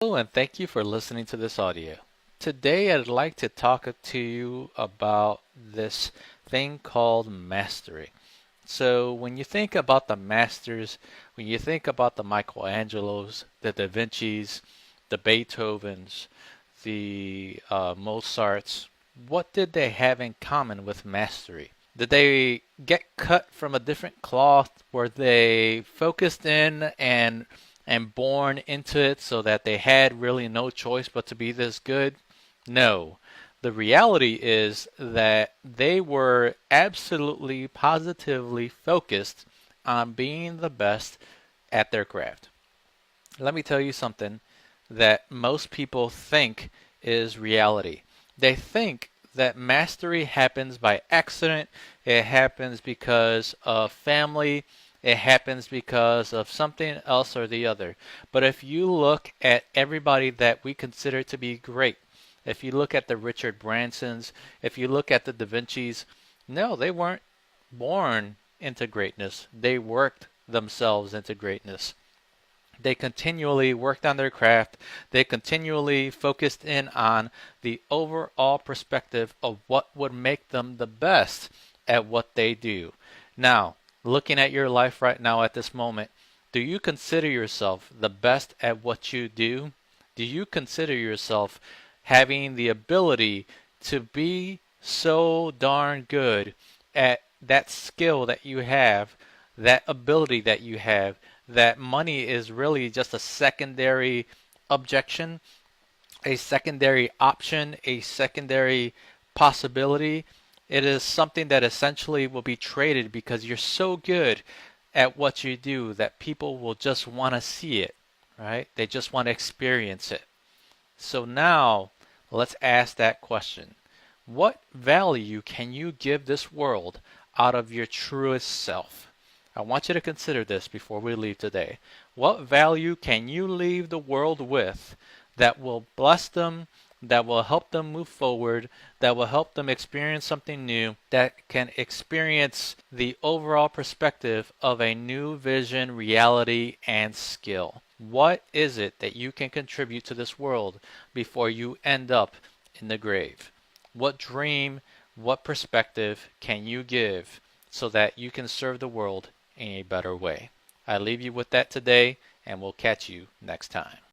Hello, and thank you for listening to this audio. Today, I'd like to talk to you about this thing called mastery. So, when you think about the masters, when you think about the Michelangelos, the Da Vinci's, the Beethovens, the Mozarts, what did they have in common with mastery? Did they get cut from a different cloth? Were they focused in and born into it so that they had really no choice but to be this good? No. The reality is that they were absolutely positively focused on being the best at their craft. Let me tell you something that most people think is reality. They think that mastery happens by accident, it happens because of family, it happens because of something else or the other. But if you look at everybody that we consider to be great, if you look at the Richard Bransons, if you look at the Da Vinci's, no, they weren't born into greatness. They worked themselves into greatness. They continually worked on their craft. They continually focused in on the overall perspective of what would make them the best at what they do. Now, looking at your life right now at this moment, do you consider yourself the best at what you do? Do you consider yourself having the ability to be so darn good at that skill that you have, that ability that you have, that money is really just a secondary objection, a secondary option, a secondary possibility? It is something that essentially will be traded because you're so good at what you do that people will just want to see it, right? They just want to experience it. So now let's ask that question. What value can you give this world out of your truest self? I want you to consider this before we leave today. What value can you leave the world with that will bless them, that will help them move forward, that will help them experience something new, that can experience the overall perspective of a new vision, reality, and skill? What is it that you can contribute to this world before you end up in the grave? What dream, what perspective can you give so that you can serve the world in a better way? I leave you with that today, and we'll catch you next time.